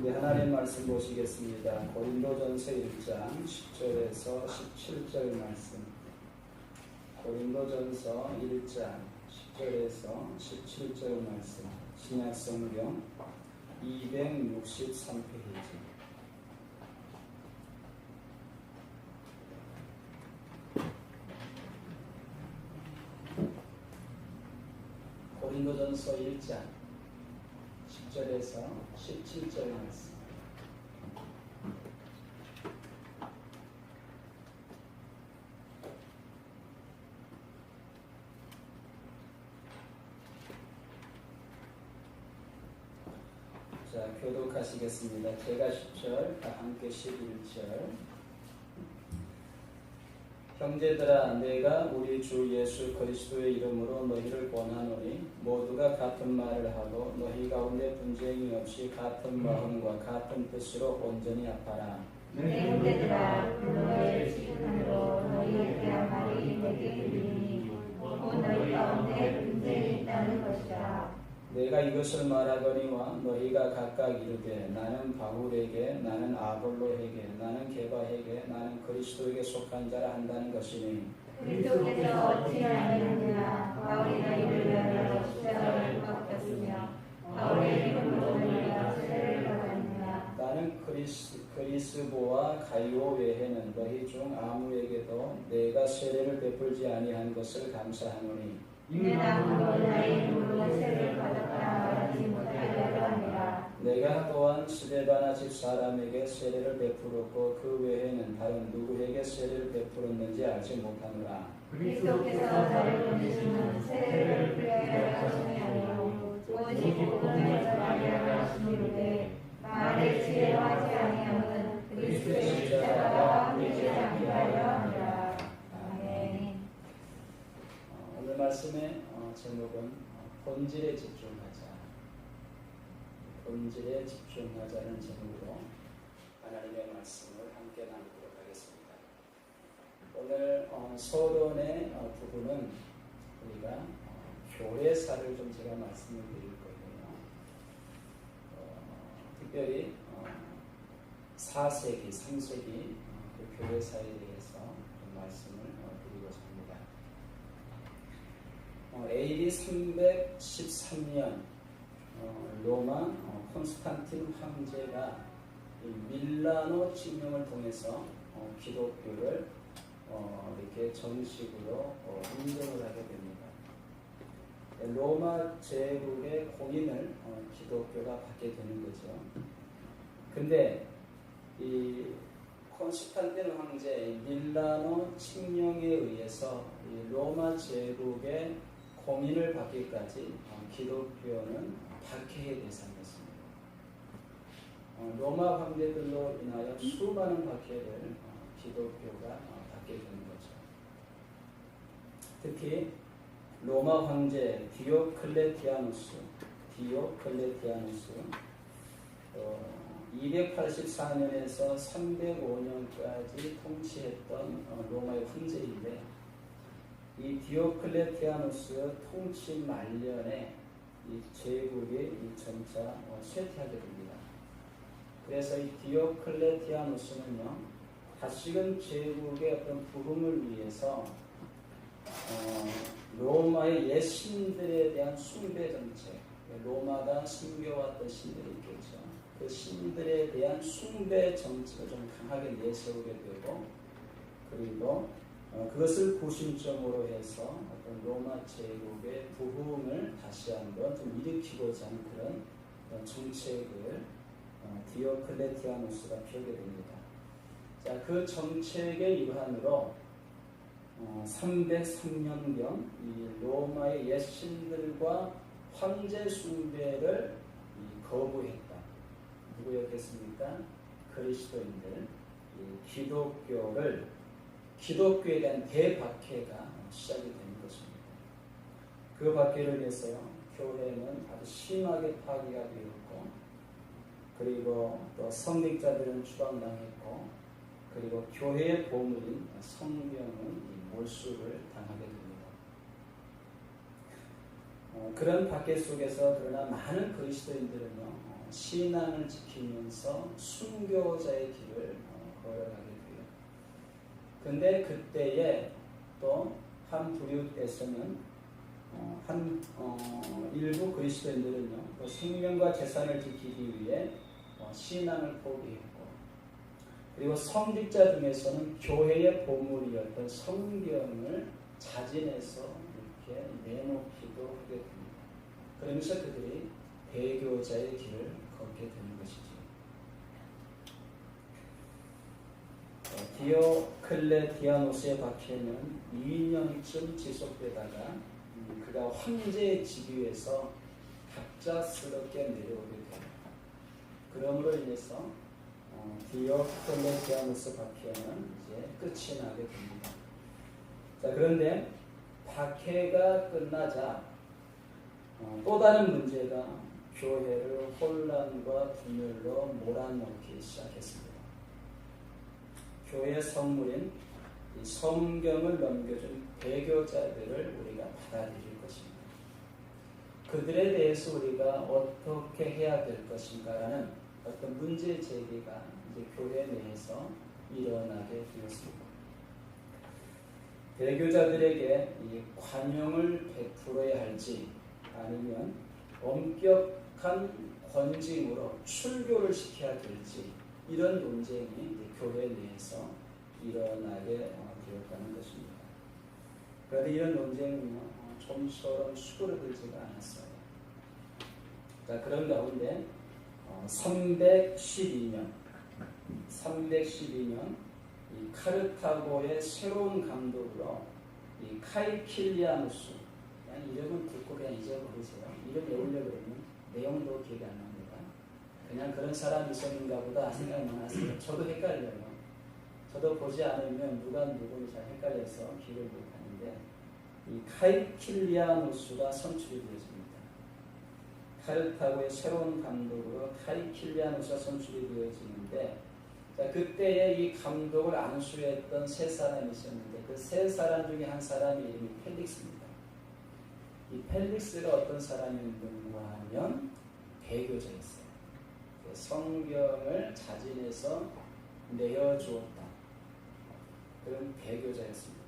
우리 하나님 말씀 보시겠습니다. 고린도전서 1장 10절에서 17절 말씀. 고린도전서 1장 10절에서 17절 말씀. 신약성경 263페이지. 고린도전서 1장 10절에서 17절 말씀. 자, 교독하시겠습니다. 제가 10절, 다 함께 11절. 형제들아, 내가 우리 주 예수 그리스도의 이름으로 너희를 권하노니 모두가 같은 말을 하고 너희 가운데 분쟁이 없이 같은 마음과 같은 뜻으로 온전히 합하라. 내 형제들아, 너희의 시간으로 너희에 대한 말이 내게 들리니 곧 너희 가운데 분쟁이 있다는 것이라. 내가 이것을 말하거니와 너희가 각각 이르되 나는 바울에게, 나는 아볼로에게, 나는 게바에게, 나는 그리스도에게 속한 자라 한다는 것이니 그리스도께서 어찌 아니하느냐. 바울이 너희를 위하여 십자가를 못 박혔으며 바울의 이름으로 너희가 세례를 받았느냐. 나는 그리스보와 가이오 외에는 너희 중 아무에게도 내가 세례를 베풀지 아니한 것을 감사하노니 이는 아무도 나의 이름으로 세례를 받았다 말하지 못하려 함이라. 내가 또한 스데바나 집 사람에게 세례를 베풀었고 그 외에는 다른 누구에게 세례를 베풀었는지 알지 못하노라. 그리스도께서 나를 보내시는 세례를 베풀게 하심이 아니요 오직 복음을 전하려 하시는데 말의 지혜로 하지 아니함은 그리스도의 십자가가 되지 않게 하려 함이라. 아멘. 오늘 말씀의 제목은 본질에 집중하자. 본질에 집중하자는 제목으로 하나님의 말씀을 함께 나누도록 하겠습니다. 오늘 서론의 부분은 우리가 교회사를 좀 제가 말씀을 드릴 거예요. 특별히 4세기, 3세기 그 교회사에 대해서 좀 말씀을 드리고자 합니다. AD 313년 로마 콘스탄틴 황제가 밀라노 칙령을 통해서 기독교를 이렇게 정식으로 인정을 하게 됩니다. 로마 제국의 공인을 기독교가 받게 되는 거죠. 근데 이 콘스탄틴 황제 밀라노 칙령에 의해서 이 로마 제국의 공인을 받기까지 기독교는 박해의 대상이었습니다. 로마 황제들로 인하여 수많은 박해를 기독교가 받게 되는 거죠. 특히 로마 황제 디오클레티아누스 284년에서 305년까지 통치했던 로마의 황제인데 이 디오클레티아누스 통치 말년에 이 제국이 점차 쇠퇴하게 됩니다. 그래서 이 디오클레티아누스는요 다시금 제국의 어떤 부흥을 위해서 로마의 옛 신들에 대한 숭배 정책, 로마가 섬겨왔던 신들이 있겠죠. 그 신들에 대한 숭배 정책을 좀 강하게 내세우게 되고, 그리고 그것을 구심점으로 해서 어떤 로마 제국의 부흥을 다시 한번 좀 일으키고자 하는 그런 정책을 디오클레티아누스가 펴게 됩니다. 자, 그 정책의 일환으로 303년경 이 로마의 옛 신들과 황제 숭배를 거부했다. 누구였겠습니까? 그리스도인들. 기독교에 대한 대박해가 시작이 되는 것입니다. 그 박해를 위해서요, 교회는 아주 심하게 파괴가 되었고, 그리고 또 성직자들은 추방당했고, 그리고 교회의 보물인 성경은 몰수를 당하게 됩니다. 그런 박해 속에서 그러나 많은 그리스도인들은요, 신앙을 지키면서 순교자의 길을 걸어가게 돼요. 근데 그때에 또 한 부류에서는 일부 그리스도인들은요, 그 생명과 재산을 지키기 위해 신앙을 포기했고, 그리고 성직자 중에서는 교회의 보물이었던 성경을 자진해서 이렇게 내놓기도 하게 됩니다. 그러면서 그들이 배교자의 길을 걷게 되는 것이죠. 디오클레티아노스의 박해는 2년쯤 지속되다가 그가 황제의 직위에서 갑작스럽게 내려오게 됩니다. 그러므로 인해서 디오클레티아노스 박해는 이제 끝이 나게 됩니다. 자, 그런데 박해가 끝나자 또 다른 문제가 교회를 혼란과 분열로 몰아넣기 시작했습니다. 교회의 성물인 이 성경을 넘겨준 배교자들을 우리가 받아들일 것입니다. 그들에 대해서 우리가 어떻게 해야 될 것인가라는 어떤 문제 제기가 이제 교회 내에서 일어나게 되었습니다. 배교자들에게 이 관용을 베풀어야 할지 아니면 엄격한 권징으로 출교를 시켜야 될지 이런 논쟁이 교회 내에서 일어나게 되었다는 것입니다. 그런데 이런 논쟁은요, 좀처럼 수그러들지가 않았어요. 자, 그런 가운데 312년 이 카르타고의 새로운 감독으로 이 카이킬리아누스, 이름은 듣고 그냥 잊어버리세요. 이름 외우려고 그러면 내용도 기억이 안 납니다. 그냥 그런 사람이 있었는가 보다 생각만 하세요. 저도 헷갈려요. 저도 보지 않으면 누가 누구인지 잘 헷갈려서 기억을 못하는데 이 카이킬리아누스가 선출이 되어집니다. 카르타고의 새로운 감독으로 카이킬리아누스가 선출이 되어지는데, 자, 그때에 이 감독을 안수했던 세 사람이 있었는데 그 세 사람 중에 한 사람이 이름이 펠릭스입니다. 이 펠릭스가 어떤 사람인가 하면 배교자였어요. 성경을 자진해서 내어주었다. 그런 배교자였습니다.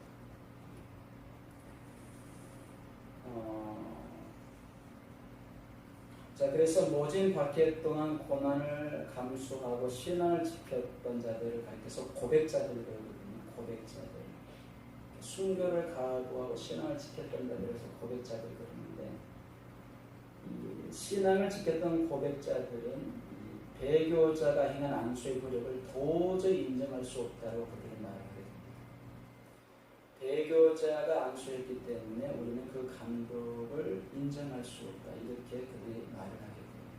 자, 그래서 모진 박해 동안 고난을 감수하고 신앙을 지켰던 자들을 가리켜서 고백자들이라고 그러거든요. 고백자들. 순교를 각오하고 신앙을 지켰던 자들에서 고백자들 그러는데, 이 신앙을 지켰던 고백자들은 배교자가 행한 안수의 굴욕을 도저히 인정할 수 없다고 그들이 말하게 됩니다. 배교자가 안수했기 때문에 우리는 그 감독을 인정할 수 없다, 이렇게 그들이 말을 하게 됩니다.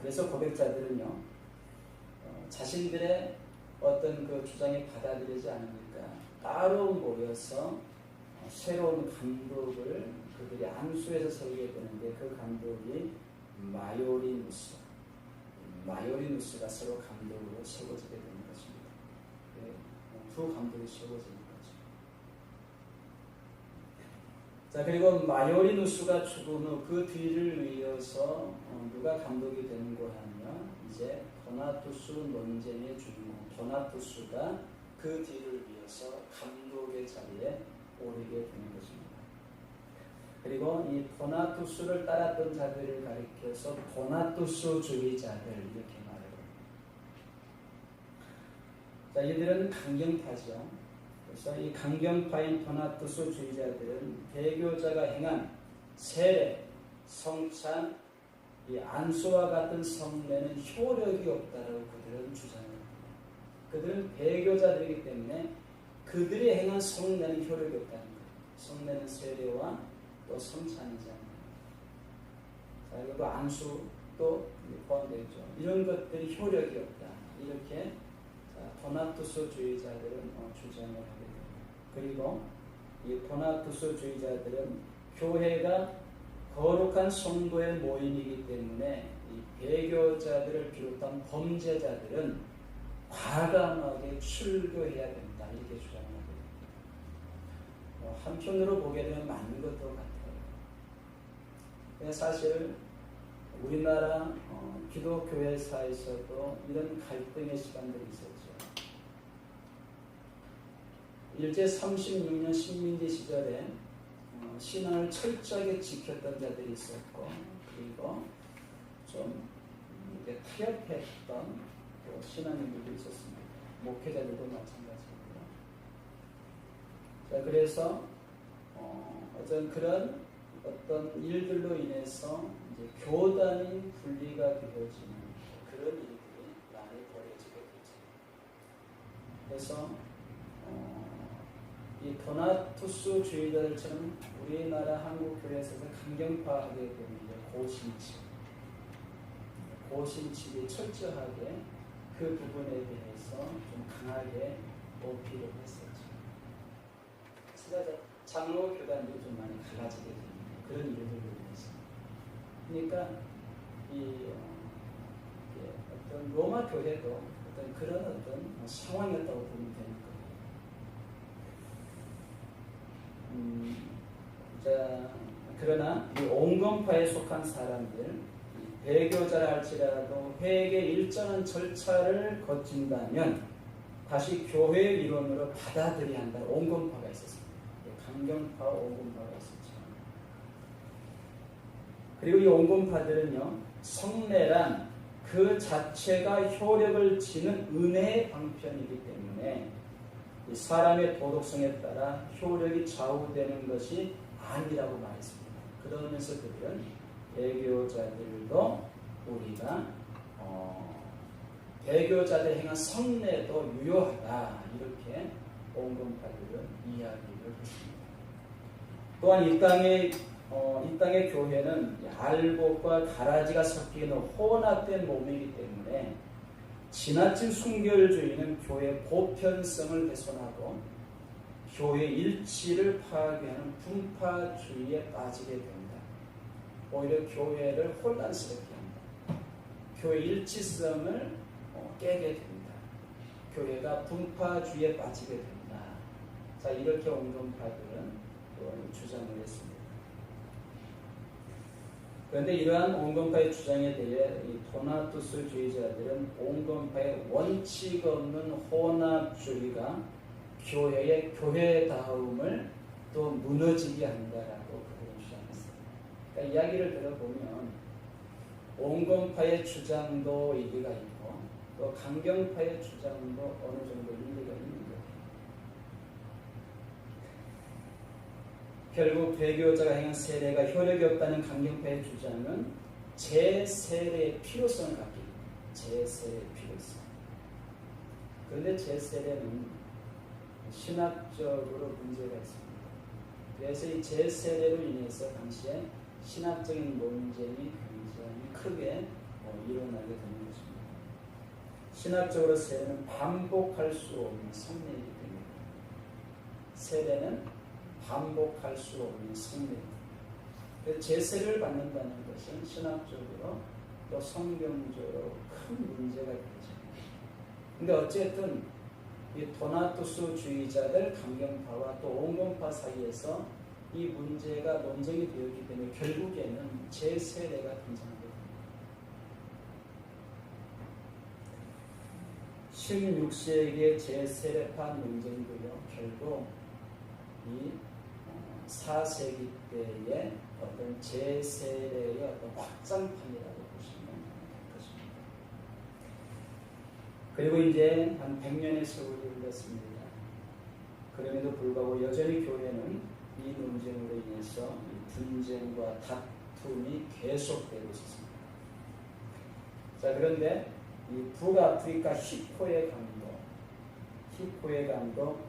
그래서 고백자들은요, 자신들의 어떤 그 주장이 받아들이지 않으니까 따로 모여서 새로운 감독을 그들이 안수해서 세우게 되는데, 그 감독이 마요리누스가 서로 감독으로 세워지게 되는 것입니다. 두 감독이 세워지는 거죠. 자, 그리고 마요리누스가 죽은 후 그 뒤를 이어서 누가 감독이 되는가 하면 이제 도나투스 논쟁의 주인공 도나투스가 그 뒤를 이어서 감독의 자리에 오르게 되는 것입니다. 그리고 이 도나투스를 따랐던 자들을 가리켜서 도나투스주의자들 이렇게 말해요. 자, 이들은 강경파죠. 그래서 이 강경파인 도나투스주의자들은 배교자가 행한 세례, 성찬, 이 안수와 같은 성례는 효력이 없다라고 그들은 주장합니다. 그들은 배교자들이기 때문에 그들이 행한 성례는 효력이 없다는 거예요. 성례는 세례와 또 성찬이잖아요. 자, 그리고 안수도 포함되죠. 이런 것들이 효력이 없다. 이렇게 도나투스주의자들은 주장을 하게 됩니다. 그리고 이 도나투스주의자들은 교회가 거룩한 성도의 모임이기 때문에 이 배교자들을 비롯한 범죄자들은 과감하게 출교해야 된다. 이렇게 주장을 하게 됩니다. 한편으로 보게 되면 맞는 것도 같아요. 사실 우리나라 기독교회사에서도 이런 갈등의 시간들이 있었죠. 일제 36년 식민지 시절에 신앙을 철저하게 지켰던 자들이 있었고, 그리고 좀 타협했던 또 신앙인들도 있었습니다. 목회자들도 마찬가지고요. 자, 그래서 어떤 일들로 인해서 이제 교단이 분리가 되어지는 그런 일들이 많이 벌어지게 되죠. 그래서 이 도나투스주의자들처럼 우리나라 한국교회에서 강경파하게 되는 고신칙이 철저하게 그 부분에 대해서 좀 강하게 어필을 했었죠. 장로 교단도 좀 많이 갈라지게 됩니다. 그런 일들로 인해서. 그러니까 어떤 로마 교회도 그런 상황이었다고 보면 되는 거예요. 자, 그러나 이 온건파에 속한 사람들, 배교자라 할지라도 회개 일정한 절차를 거친다면 다시 교회 이론으로 받아들여야 한다. 온건파가 있었습니다. 강경파와 온건파가 있었죠. 그리고 이 온건파들은요, 성례란 그 자체가 효력을 지닌 은혜의 방편이기 때문에 이 사람의 도덕성에 따라 효력이 좌우되는 것이 아니라고 말했습니다. 그러면서 그들은 배교자들도 우리가 배교자들이 행한 성례도 유효하다, 이렇게 온건파들은 이야기를 했습니다. 또한 이 땅의 교회는 알곡과 가라지가 섞이는 혼합된 몸이기 때문에 지나친 순결주의는 교회의 보편성을 훼손하고 교회 일치를 파괴하는 분파주의에 빠지게 됩니다. 오히려 교회를 혼란스럽게 합니다. 교회 일치성을 깨게 됩니다. 교회가 분파주의에 빠지게 됩니다. 자, 이렇게 온건파들은 주장을 했습니다. 그런데 이러한 온건파의 주장에 대해 이 도나투스주의자들은 온건파의 원칙 없는 혼합주의가 교회의 교회다움을 또 무너지게 한다라고 그들은 주장했습니다. 그러니까 이야기를 들어보면 온건파의 주장도 일리가 있고 또 강경파의 주장도 어느 정도 일리가 있는 거예요. 결국 배교자가 행한 세례가 효력이 없다는 강경파의 주장은 제세례의 필요성을 갖게 됩니다. 제세례의 필요성. 그런데 제세례는 신학적으로 문제가 있습니다. 그래서 이 제세례로 인해서 당시에 신학적인 논쟁이 굉장히 크게 일어나게 되는 것입니다. 신학적으로 세례는 반복할 수 없는 성례이기 때문에 세례는 반복할 수 없는 성례입니다. 제세를 받는다는 것은 신학적으로 또 성경적으로 큰 문제가 되죠. 근데 어쨌든 이 도나투스주의자들 강경파와 또 온건파 사이에서 이 문제가 논쟁이 되었기 때문에 결국에는 제세례가 등장하게 됩니다. 16세기의 제세례파 논쟁도요, 결국 이 4세기 때의 어떤 제세례의 어떤 확장판이라고 보시면 될 것입니다. 그리고 이제 한 100년의 세월이 흘렀습니다. 그럼에도 불구하고 여전히 교회는 이 논쟁으로 인해서 분쟁과 다툼이 계속되고 있습니다. 자, 그런데 이 북아프리카 히포의 감독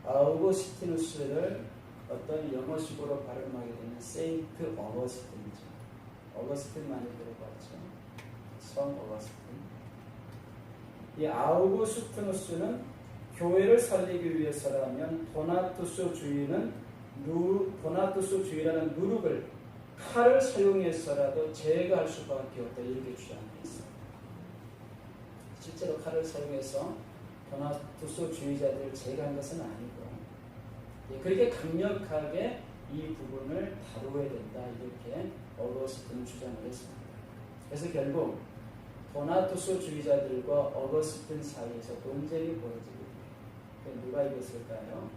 아우구스티누스를 어떤 영어식으로 발음하게 되면 세인트 어거스틴이죠. 어거스틴 많이 들어봤죠. 성 어거스틴. 이 아우구스티누스는 교회를 살리기 위해서라면 도나투스주의라는 누룩을 칼을 사용해서라도 제거할 수밖에 없다, 이렇게 주장했어요. 실제로 칼을 사용해서 도나투스주의자들을 제거한 것은 아니고 그렇게 강력하게 이 부분을 다루어야 된다 이렇게 어거스틴은 주장을 했습니다. 그래서 결국 도나투스주의자들과 어거스틴 사이에서 논쟁이 벌어지게 됩니다. 누가 이겼을까요?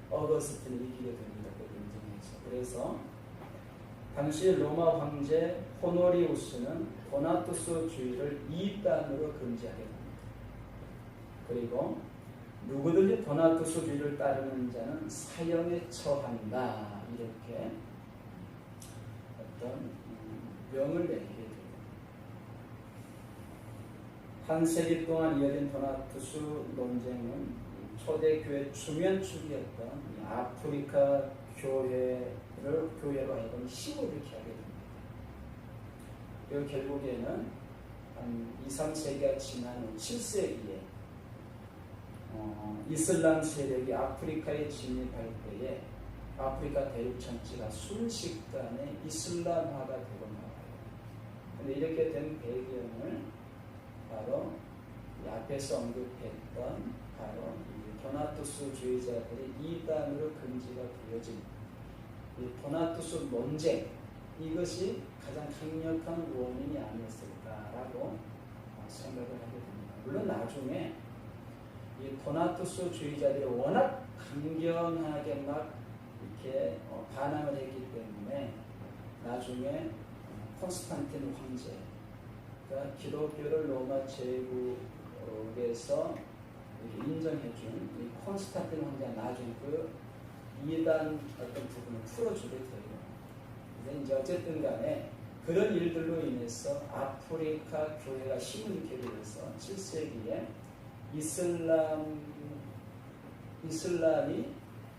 어거스틴이 이기게 됩니다. 그 논쟁에서. 그래서 당시 로마 황제 호노리우스는 도나투스주의를 이단으로 금지하게 됩니다. 그리고 누구든지 도나투스주의를 따르는 자는 사형에 처한다 이렇게 어떤 명을 내리게 됩니다. 한 세기 동안 이어진 도나투스 논쟁은 초대교회 주면축이었던 아프리카 교회로 하여금 시골이렇게 하게 됩니다. 그리고 결국에는 한 2, 3세기가 지난 후 7세기에 이슬람 세력이 아프리카에 진입할 때에 아프리카 대륙 전체가 순식간에 이슬람화가 되고 나와요. 그런데 이렇게 된 배경을 바로 앞에서 언급했던 바로 도나투스주의자들이 이단으로 금지가 되어진 이 도나투스 논쟁 이것이 가장 강력한 원인이 아니었을까라고 생각을 하게 됩니다. 물론 나중에 이 도나투스주의자들이 워낙 강경하게 막 이렇게 반항을 했기 때문에 나중에 콘스탄틴 황제가 기독교를 로마 제국에서 인정해준 이 콘스탄틴 황제가 나중에 그 이단 어떤 부분을 풀어주게 돼요. 근데 이제 어쨌든 간에 그런 일들로 인해서 아프리카 교회가 힘을 잃게 되어서 7세기에 이슬람이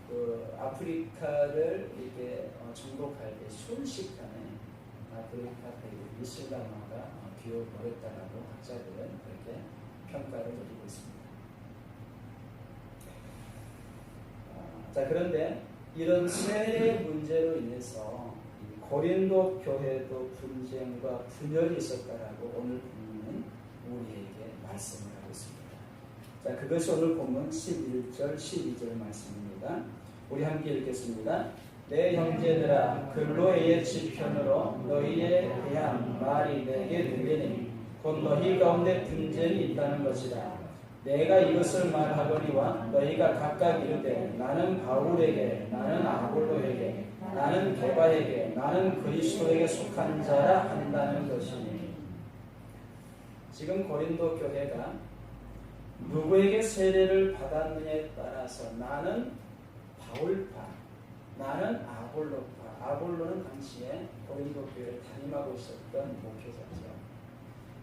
그 아프리카를 이렇게 정복할 때 순식간에 아프리카 대륙 이슬람화가 되어버렸다라고 학자들은 그렇게 평가를 내리고 있습니다. 자, 그런데 이런 세례 문제로 인해서 고린도 교회도 분쟁과 분열이 있었다라고 오늘 본문은 우리에게 말씀을 하고 있습니다. 자, 그것이 오늘 본문 11절, 12절 말씀입니다. 우리 함께 읽겠습니다. 내 형제들아, 글로의 지편으로 너희에 대한 말이 내게 들리니 곧 너희 가운데 분쟁이 있다는 것이다. 내가 이것을 말하거니와 너희가 각각 이르되 나는 바울에게, 나는 아볼로에게, 나는 게바에게, 나는 그리스도에게 속한 자라 한다는 것이니. 지금 고린도 교회가 누구에게 세례를 받았느냐에 따라서 나는 바울파, 나는 아볼로파. 아볼로는 당시에 고린도 교회를 담임하고 있었던 목회자죠.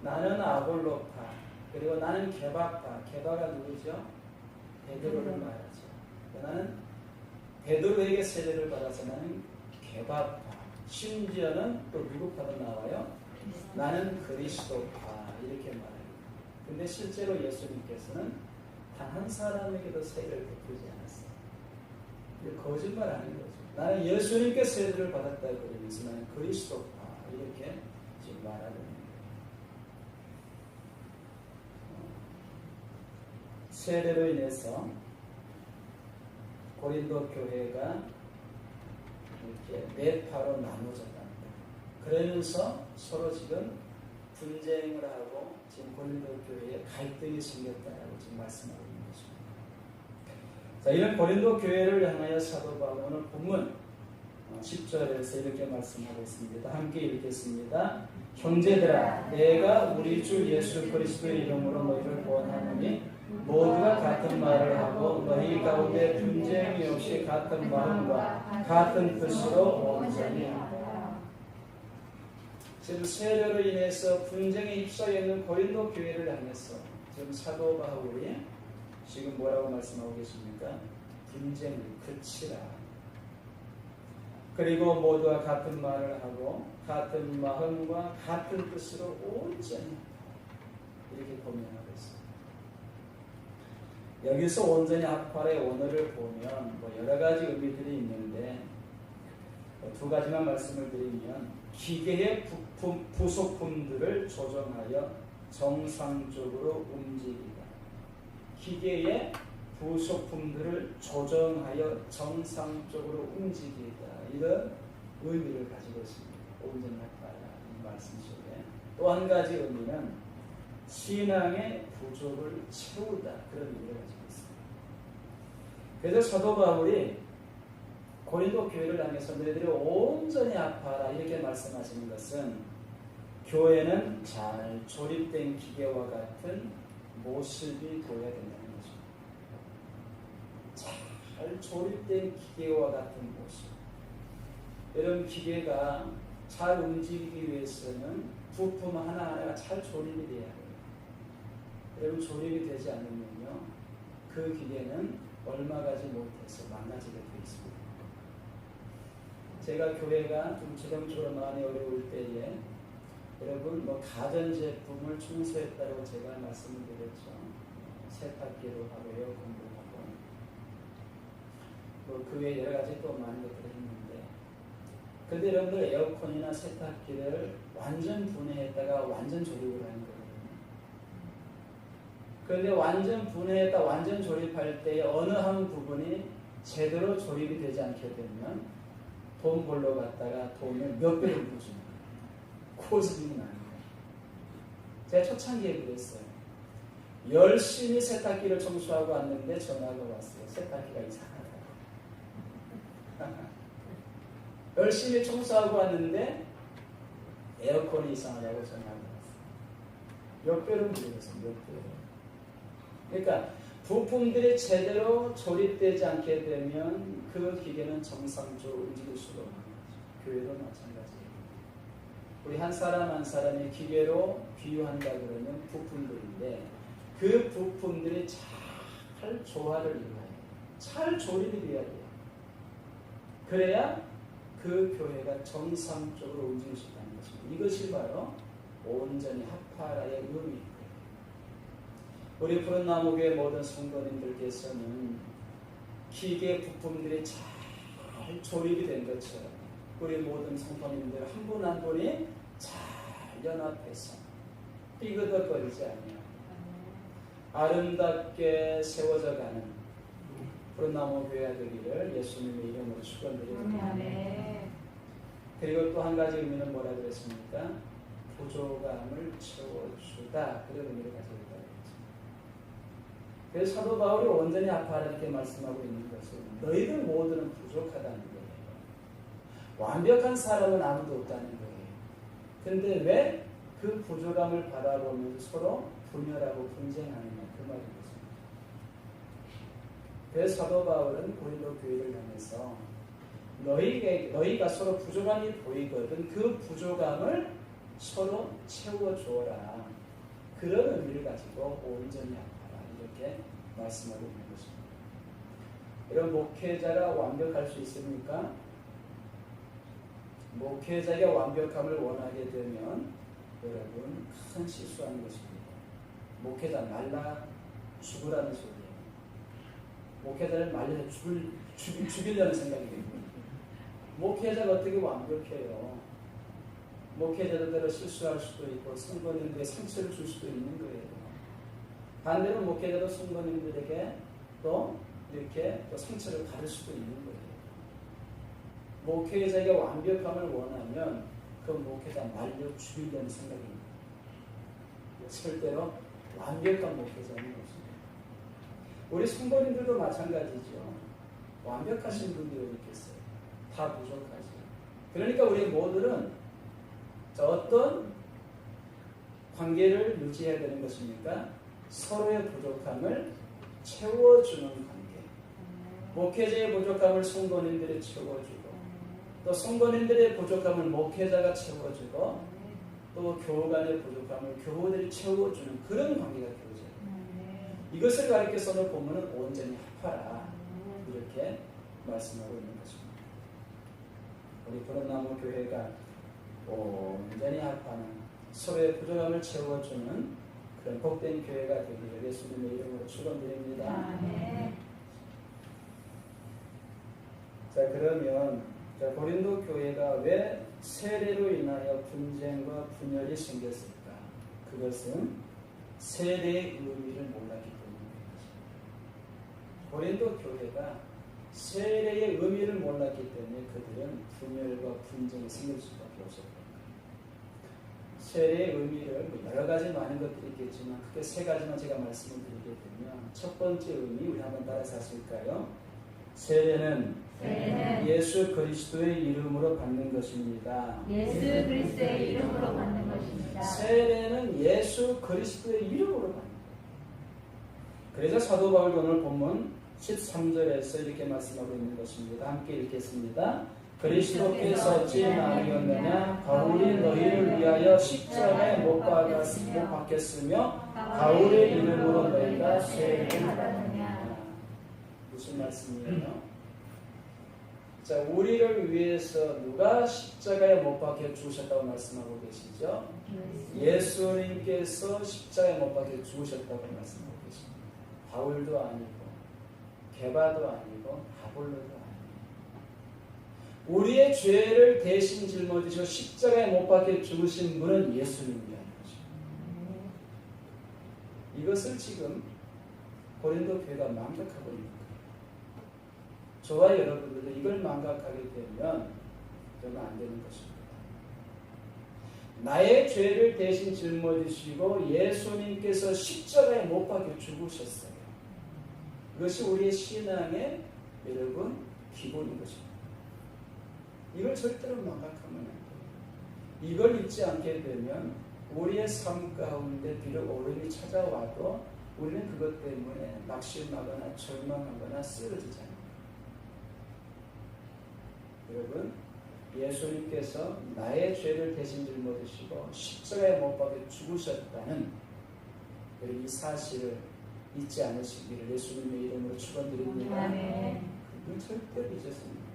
나는 아볼로파. 그리고 나는 게바파. 게바가 누구죠? 베드로를 말하죠. 나는 베드로에게 세례를 받아서 나는 게바파. 심지어는 또 누구파도 나와요? 나는 그리스도파. 이렇게 말합니다. 근데 실제로 예수님께서는 단 한 사람에게도 세례를 베풀지 않았어요. 이거 거짓말 아닌 거죠. 나는 예수님께 세례를 받았다고 그러면서 나는 그리스도파. 이렇게 지금 말하는 거예요. 세례로 인해서 고린도 교회가 이렇게 네 파로 나눠졌답니다. 그러면서 서로 지금 분쟁을 하고 지금 고린도 교회에 갈등이 생겼다라고 지금 말씀하고 있는 것입니다. 자, 이런 고린도 교회를 향하여 사도 바울은 본문 10절에서 이렇게 말씀하고 있습니다. 함께 읽겠습니다. 형제들아, 내가 우리 주 예수 그리스도의 이름으로 너희를 구원하노니 모두가 같은 말을 하고 너희 가운데 분쟁이 없이 같은 마음과 같은 뜻으로 온전히 하라. 지금 세례로 인해서 분쟁에 휩싸여 있는 고린도 교회를 향해서 지금 사도 바울이 지금 뭐라고 말씀하고 계십니까? 분쟁을 그치라. 그리고 모두가 같은 말을 하고 같은 마음과 같은 뜻으로 온전히 이렇게 고민하고 있습니다. 여기서 온전히 합할의 원어를 보면 여러 가지 의미들이 있는데 두 가지만 말씀을 드리면 기계의 부속품들을 조정하여 정상적으로 움직이다. 기계의 부속품들을 조정하여 정상적으로 움직이다. 이런 의미를 가지고 있습니다. 온전히 합하라 이 말씀 속에 또 한 가지 의미는 신앙의 부족을 채우다 그런 의미를 가지고 있습니다. 그래서 사도 바울이 고린도 교회를 향해서 너희들이 온전히 합하라 이렇게 말씀하시는 것은 교회는 잘 조립된 기계와 같은 모습이 보여야 된다는 것입니다. 잘 조립된 기계와 같은 모습. 여러분 기계가 잘 움직이기 위해서는 부품 하나하나가 잘 조립이 돼야 돼요. 여러분 조립이 되지 않으면요 그 기계는 얼마 가지 못해서 망가지게 되어 있습니다. 제가 교회가 좀 재정적으로 많이 어려울 때에 여러분 가전제품을 청소했다고 제가 말씀을 드렸죠. 세탁기도 하고 에어컨도 하고 그 외에 여러 가지 또 많은 것들을 했는데 그런데 여러분들 에어컨이나 세탁기를 완전 분해했다가 완전 조립을 하는 거거든요. 그런데 완전 분해했다 완전 조립할 때 어느 한 부분이 제대로 조립이 되지 않게 되면 돈 벌러 갔다가 돈을 몇 배를 못 주는 거예요. 고스란히 나는 거예요. 제가 초창기에 그랬어요. 열심히 세탁기를 청소하고 왔는데 전화가 왔어요. 세탁기가 이상하다고. 열심히 청소하고 왔는데 에어컨이 이상하다고 전화가 왔어요. 몇 배를 모르겠어요. 몇 배를. 그러니까 부품들이 제대로 조립되지 않게 되면 그 기계는 정상적으로 움직일 수가 없는 거죠. 교회도 마찬가지예요. 우리 한 사람 한 사람의 기계로 비유한다 그러면 부품들인데 그 부품들이 잘 조화를 이루어야 돼요. 잘 조립이 되어야 돼요. 그래야 그 교회가 정상적으로 움직일 수 있다는 것입니다. 이것이 바로 온전히 합하라의 의미입니다. 우리 푸른나무교회 모든 성도님들께서는 기계 부품들이 잘 조립이 된 것처럼 우리 모든 성도님들 한 분 한 분이 잘 연합해서 삐그덕거리지 않으며 아름답게 세워져가는 푸른나무 교회가 되기를 예수님의 이름으로 축원드립니다. 그리고 또 한 가지 의미는 뭐라 그랬습니까? 부족함을 채워주다 그런 의미를 가지고 있다. 그래서 사도 바울이 온전히 합하라 이렇게 말씀하고 있는 것은 너희들 모두는 부족하다는 거예요. 완벽한 사람은 아무도 없다는 거예요. 그런데 왜 그 부족함을 바라보면서 서로 분열하고 분쟁하느냐 그 말입니다. 그래서 사도 바울은 고린도 교회를 향해서 너희가 서로 부족함이 보이거든 그 부족함을 서로 채워주어라. 그런 의미를 가지고 온전히 합하라 이렇게 말씀하고 있는 것입니다. 이런 목회자가 완벽할 수 있습니까? 목회자가 완벽함을 원하게 되면 여러분 큰 실수하는 것입니다. 목회자 말라 죽으라는 소리예요. 목회자를 말려서 죽이려는 생각이에요. 목회자가 어떻게 완벽해요? 목회자들대로 실수할 수도 있고 성도님들에게 상처를 줄 수도 있는 거예요. 반대로 목회자도 성도님들에게 또 이렇게 또 상처를 받을 수도 있는 거예요. 목회자에게 완벽함을 원하면 그 목회자 말려 죽이려는 생각입니다. 절대로 완벽한 목회자는 없습니다. 우리 성도님들도 마찬가지죠. 완벽하신 분들이 어디 있겠어요? 다 부족하죠. 그러니까 우리 모두는 어떤 관계를 유지해야 되는 것입니까? 서로의 부족함을 채워주는 관계. 목회자의 부족함을 성도님들이 채워주고 또 성도님들의 부족함을 목회자가 채워주고 또 교우 간의 부족함을 교우들이 채워주는 그런 관계가 되어져요. 이것을 가리켜서는 보면은 온전히 합하라 이렇게 말씀하고 있는 것입니다. 우리 푸른나무 교회가 온전히 합하는 서로의 부족함을 채워주는 그런 복된 교회가 되기를 예수님의 이름으로 축원드립니다. 자 그러면 고린도 교회가 왜 세례로 인하여 분쟁과 분열이 생겼을까? 그것은 세례의 의미를 몰랐기 때문입니다. 고린도 교회가 세례의 의미를 몰랐기 때문에 그들은 분열과 분쟁이 생길 수밖에 없었다. 세례의 의미를 여러 가지 많은 것들이 있겠지만 크게 세 가지만 제가 말씀을 드리게 되면 첫 번째 의미 우리 한번 따라서 하실까요? 세례는 예수 그리스도의 이름으로 받는 것입니다. 예수 그리스도의 이름으로 받는 것입니다. 세례는 예수 그리스도의 이름으로 받는 거예요. 그래서 사도 바울도 오늘 본문 13절에서 이렇게 말씀하고 있는 것입니다. 함께 읽겠습니다. 그리스도께서 어찌 나뉘었느냐? 바울이 너희를 위하여 십자가에 못 박혔으며 바울의 이름으로 너희가 세례를 받았느냐. 무슨 말씀이에요? 자, 우리를 위해서 누가 십자가에 못 박혀 죽으셨다고 말씀하고 계시죠? 예수님께서 십자가에 못 박혀 죽으셨다고 말씀하고 계십니다. 바울도 아니고 게바도 아니고 아볼로도 아니고 우리의 죄를 대신 짊어지셔 십자가에 못 박혀 죽으신 분은 예수님이라는 것입니다. 이것을 지금 고린도 교회가 망각하고 있는 거예요. 저와 여러분들도 이걸 망각하게 되면 그러면 안 되는 것입니다. 나의 죄를 대신 짊어지시고 예수님께서 십자가에 못 박혀 죽으셨어요. 이것이 우리의 신앙의 여러분 기본인 것입니다. 이걸 절대로 망각하면 안 돼요. 이걸 잊지 않게 되면 우리의 삶 가운데 비록 어려움이 찾아와도 우리는 그것 때문에 낙심하거나 절망하거나 쓰러지지 않아요. 여러분, 예수님께서 나의 죄를 대신 짊어지시고 십자가에 못 박혀 죽으셨다는 이 사실을 잊지 않으시기를 예수님의 이름으로 축원드립니다. 그걸 절대로 잊었습니다.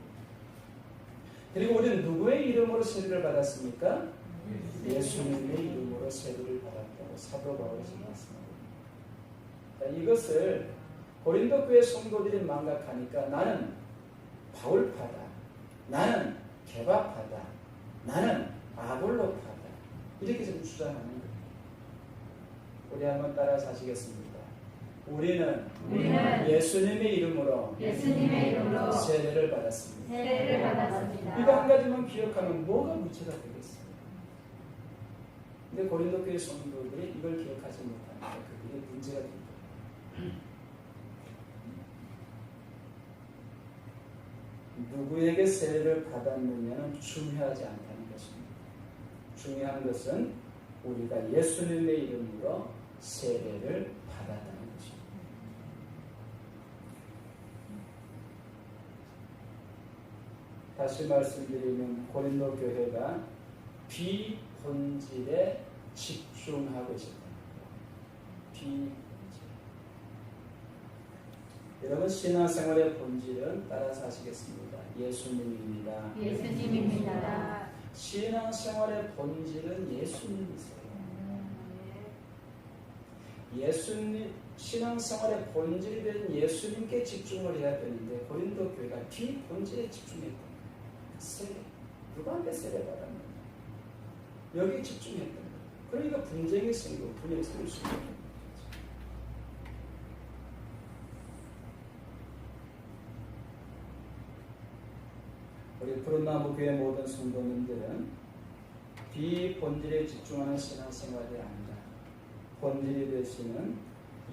그리고 우리는 누구의 이름으로 세례를 받았습니까? 예수님의 이름으로 세례를 받았다고 사도 바울이 말씀합니다. 이것을 고린도 교회 성도들이 망각하니까 나는 바울파다, 나는 게바파다, 나는 아볼로파다 이렇게 좀 주장하는 거예요. 우리 한번 따라서 하시겠습니다. 우리는 예수님의 이름으로 세례를 받았습니다. 이거 한 가지만 기억하면 뭐가 문제가 되겠어요? 근데 고린도 교회 성도들이 이걸 기억하지 못하니까 그게 문제가 됩니다. 누구에게 세례를 받았느냐는 중요하지 않다는 것입니다. 중요한 것은 우리가 예수님의 이름으로 세례를 받았다는 것입니다. 다시 말씀드리면 고린도 교회가 비본질에 집중하고 있었다. 비본질. 여러분 신앙생활의 본질은 따라서 하시겠습니다. 예수님입니다. 신앙생활의 본질은 예수님이세요. 신앙생활의 본질이 된 예수님께 집중을 해야 되는데 고린도 교회가 비본질에 집중했던 거예요. 세례. 누구한테 세례 받았느냐. 여기에 집중했던 거예요. 그러니까 분쟁이 생기고 분열이 생길 수 있는 거예요. 우리 푸른나무 교회 모든 성도님들은 비본질에 집중하는 신앙생활이 아니라 본질이 되시는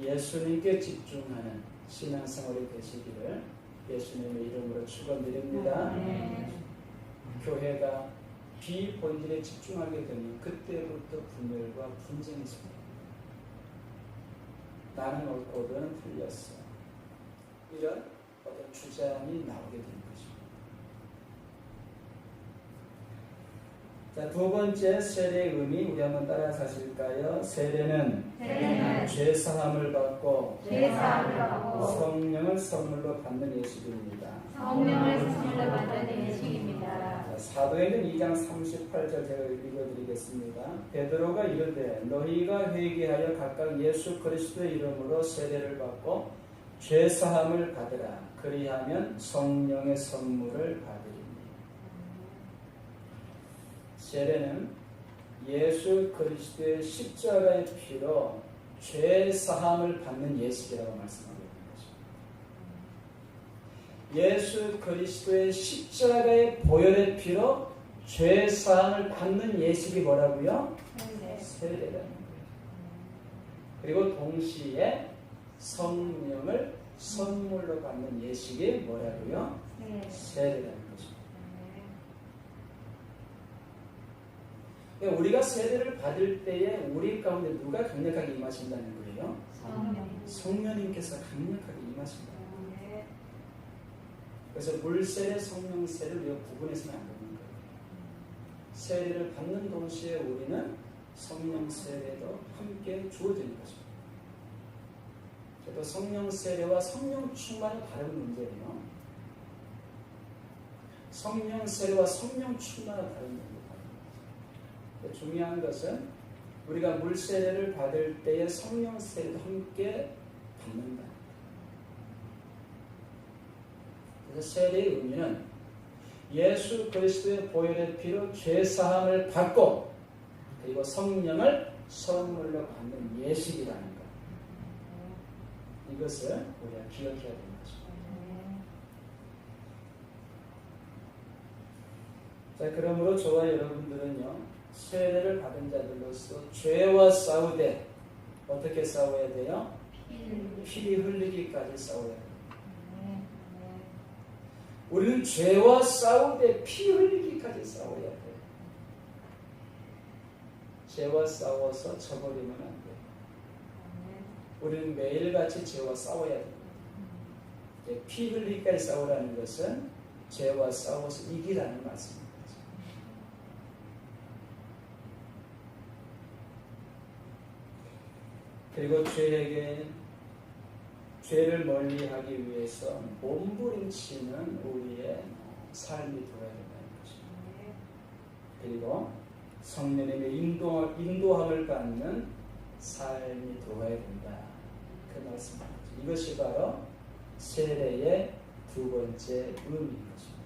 예수님께 집중하는 신앙생활이 되시기를 예수님의 이름으로 축원드립니다. 교회가 비본질에 집중하게 되면 그때부터 분열과 분쟁이 생깁니다. 나는 옳고 너는 틀렸어. 이런 어떤 주장이 나오게 되는 것입니다. 자, 두 번째 세례의 의미 우리 한번 따라서 하실까요? 세례는 죄사함을 받고 성령을 선물로 받는 예식입니다. 사도행전 2장 38절 제가 읽어드리겠습니다. 베드로가 이르되 너희가 회개하여 각각 예수 그리스도의 이름으로 세례를 받고 죄사함을 받으라. 그리하면 성령의 선물을 받으리니. 세례는 예수 그리스도의 십자가의 피로 죄사함을 받는 예식이라고 말씀하고 있는 것입니다. 예수 그리스도의 십자가의 보혈의 피로 죄 사함을 받는 예식이 뭐라고요? 세례라는 거예요. 그리고 동시에 성령을 선물로 받는 예식이 뭐라고요? 세례라는 거죠. 그러니까 우리가 세례를 받을 때에 우리 가운데 누가 강력하게 임하신다는 거예요? 성령님께서 강력하게 임하신다. 그래서 물세례, 성령세례를 우리가 구분해서는 안 되는 거예요. 세례를 받는 동시에 우리는 성령세례도 함께 주어지는 거죠. 또 성령세례와 성령 충만은 다른 문제예요. 성령세례와 성령 충만은 다른 문제예요. 중요한 것은 우리가 물세례를 받을 때에 성령세례도 함께 받는다. 그래서 세례의 의미는 예수 그리스도의 보혈의 피로 죄사함을 받고 그리고 성령을 선물로 받는 예식이라는 것. 이것을 우리가 기억해야 되는 거죠. 자, 그러므로 저와 여러분들은요, 세례를 받은 자들로서 죄와 싸우되 어떻게 싸워야 돼요? 피 흘리기까지 싸워야 돼요. 우리는 죄와 싸우되 피 흘리기까지 싸워야 돼요. 죄와 싸워서 져버리면 안 돼요. 우리는 매일같이 죄와 싸워야 됩니다. 피 흘리기까지 싸우라는 것은 죄와 싸워서 이기라는 말씀입니다. 그리고 죄를 멀리하기 위해서 몸부림치는 우리의 삶이 되어야 된다는 것입니다. 그리고 성령님의 인도함을 받는 삶이 되어야 된다. 그 말씀입니다. 이것이 바로 세례의 두 번째 의미인 것입니다.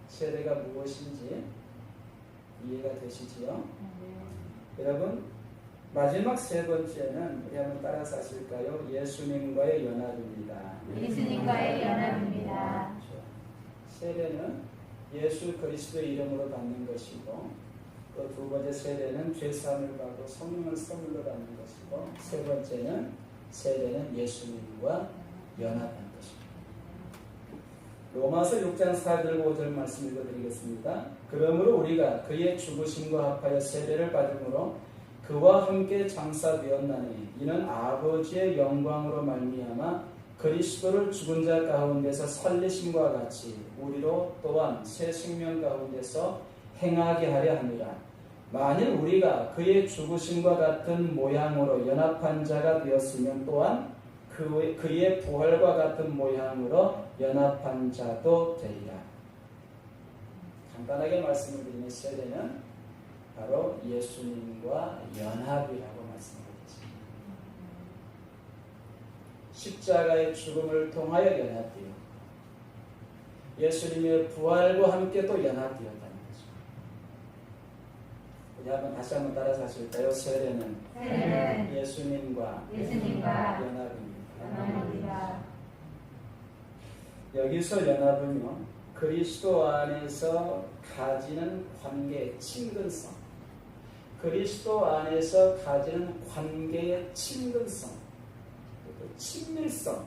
세례가 무엇인지 이해가 되시지요? 여러분, 마지막 세 번째는 우리 한번 따라서 하실까요? 예수님과의 연합입니다. 예수님과의 연합입니다. 세례는 예수 그리스도의 이름으로 받는 것이고, 또 두 번째 세례는 죄사함을 받고 성령을 선물로 받는 것이고, 세 번째는 세례는 예수님과 연합하는 것입니다. 로마서 6장 4절 5절 말씀 읽어드리겠습니다. 그러므로 우리가 그의 죽으심과 합하여 세례를 받음으로 그와 함께 장사되었나니 이는 아버지의 영광으로 말미암아 그리스도를 죽은 자 가운데서 살리심과 같이 우리로 또한 새 생명 가운데서 행하게 하려 함이라. 만일 우리가 그의 죽으심과 같은 모양으로 연합한 자가 되었으면 또한 그의 부활과 같은 모양으로 연합한 자도 되리라. 간단하게 말씀을 드리면 세례는 바로 예수님과 연합이라고 말씀드렸습니다. 십자가의 죽음을 통하여 연합되어 예수님의 부활과 함께 또 연합되었다는 거죠. 우리 한번 다시 한번 따라서 하실까요? 세례는 예수님과 연합입니다. 여기서 연합은요, 그리스도 안에서 가지는 관계의 친근성, 그리스도 안에서 가지는 관계의 친근성, 또 친밀성,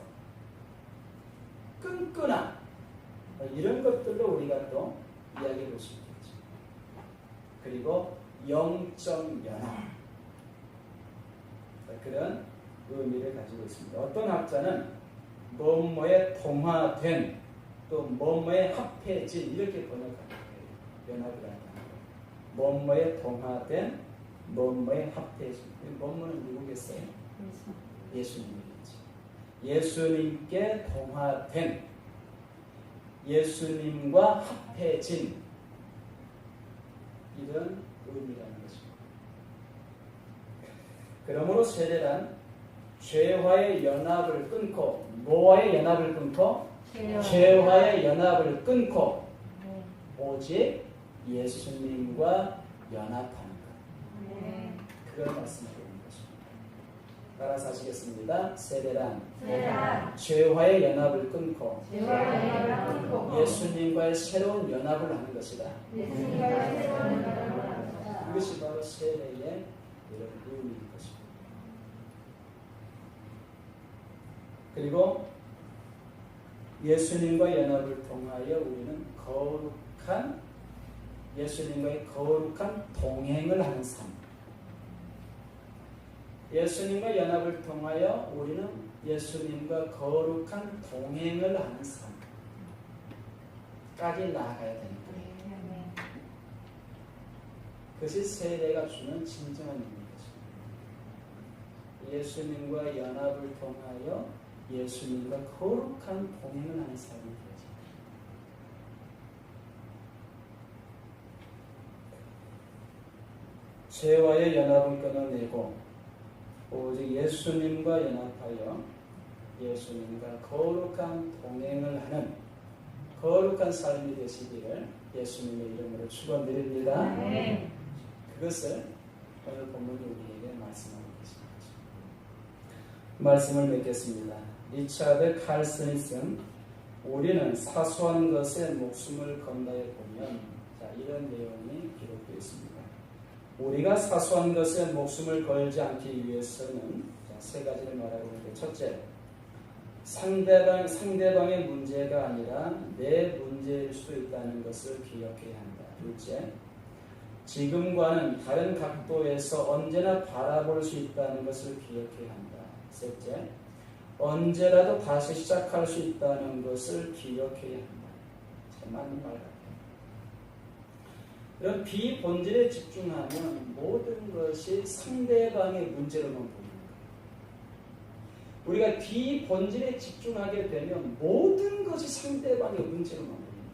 끈끈함, 이런 것들로 우리가 또 이야기해 볼 수 있겠죠. 그리고 영적 연합, 그런 의미를 가지고 있습니다. 어떤 학자는 뭐뭐에 동화된, 또 뭐뭐에 합해진, 이렇게 번역하는 거예요. 연합이라는 단어. 뭐뭐에 동화된, 뭐뭐에 합해진. 뭐뭐는 누구겠어요? 예수님이겠죠. 예수님께 동화된, 예수님과 합해진, 이런 의미라는 것입니다. 그러므로 세례란 죄와의 연합을 끊고, 뭐와의 연합을 끊고? 죄와의 연합을 끊고 오직 예수님과 연합하는 것. 그런 말씀을 드리는 것입니다. 따라서 하시겠습니다. 세례란 세례란 죄와의 연합을 끊고 죄와의 연합을 끊고 예수님과의 새로운 연합을 하는 것이다. 예수님과의 새로운 연합을 하는 것이다. 이것이 바로 세례의 이런 의미인 것입니다. 그리고 예수님과 연합을 통하여 우리는 예수님과의 거룩한 동행을 하는 삶. 예수님과 연합을 통하여 우리는 예수님과 거룩한 동행을 하는 삶까지 나아가야 되는 거예요. 그것이 세례가 주는 진정한 의미입니다. 예수님과 연합을 통하여 예수님과 거룩한 동행을 하는 삶이 되어집니다. 죄와의 연합을 끊어내고 오직 예수님과 연합하여 예수님과 거룩한 동행을 하는 거룩한 삶이 되시기를 예수님의 이름으로 축원드립니다. 그것을 오늘 본문이 우리에게 말씀하고 계십니다. 말씀을 맺겠습니다. 리차드 칼슨이 쓴 우리는 사소한 것에 목숨을 건다에 보면 이런 내용이 기록되어 있습니다. 우리가 사소한 것에 목숨을 걸지 않기 위해서는 세 가지를 말하고 있는데, 첫째, 상대방의 문제가 아니라 내 문제일 수도 있다는 것을 기억해야 한다. 둘째, 지금과는 다른 각도에서 언제나 바라볼 수 있다는 것을 기억해야 한다. 셋째, 언제라도 다시 시작할 수 있다는 것을 기억해야 한다. 참 맞는 말 같아요. 이런 비본질에 집중하면 모든 것이 상대방의 문제로만 보이는 거예요. 우리가 비본질에 집중하게 되면 모든 것이 상대방의 문제로만 보이는 거예요.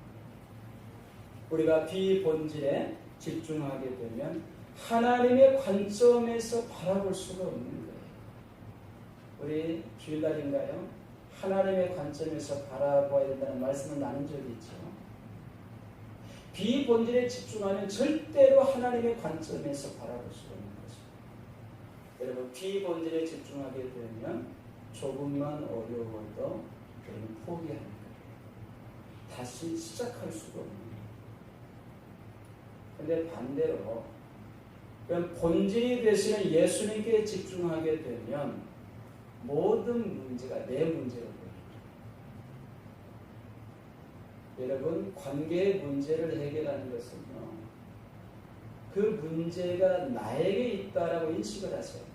우리가 비본질에 집중하게 되면 하나님의 관점에서 바라볼 수가 없는 거예요. 우리 주일날인가요? 하나님의 관점에서 바라봐야 된다는 말씀을 나눈 적이 있죠. 비본질에 집중하면 절대로 하나님의 관점에서 바라볼 수가 없는 것입니다. 여러분, 비본질에 집중하게 되면 조금만 어려워도 우리는 포기하는 거예요. 다시 시작할 수가 없는 거예요. 그런데 반대로 본질이 되시는 예수님께 집중하게 되면 모든 문제가 내 문제로 보입니다. 여러분, 관계의 문제를 해결하는 것은요, 그 문제가 나에게 있다라고 인식을 하셔야 돼요.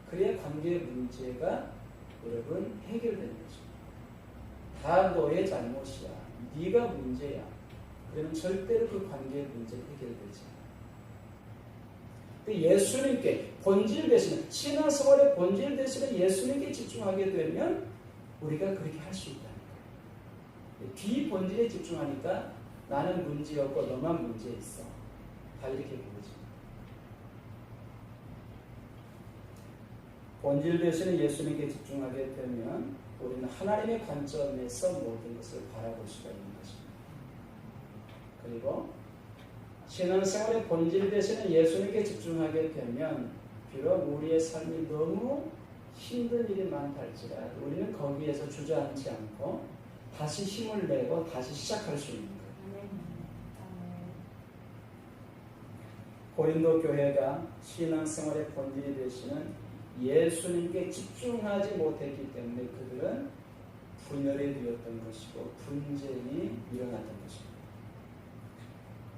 그래야 관계의 문제가 여러분 해결되는 거죠. 다 너의 잘못이야, 네가 문제야. 그러면 절대로 그 관계의 문제는 해결되지 않아요. 예수님께 본질 되시는, 신앙생활의 본질 되시는 예수님께 집중하게 되면 우리가 그렇게 할 수 있다는 거예요. 비본질에 집중하니까 나는 문제였고 너만 문제 있어. 다 이렇게 보여집니다. 본질 되시는 예수님께 집중하게 되면 우리는 하나님의 관점에서 모든 것을 바라볼 수가 있는 것입니다. 그리고 신앙생활의 본질 되시는 예수님께 집중하게 되면 비록 우리의 삶이 너무 힘든 일이 많다 할지라도 우리는 거기에서 주저앉지 않고 다시 힘을 내고 다시 시작할 수 있는 거예요. 고린도 교회가 신앙생활의 본질이 되시는 예수님께 집중하지 못했기 때문에 그들은 분열이 되었던 것이고 분쟁이 일어났던 것입니다.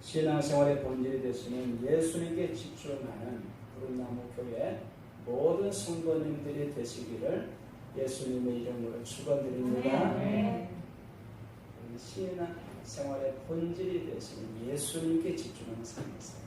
신앙생활의 본질이 되시는 예수님께 집중하는 푸른나무 교회 모든 성도님들이 되시기를 예수님의 이름으로 축원드립니다. 신앙생활의 본질이 되시는 예수님께 집중하는 삶이었어요.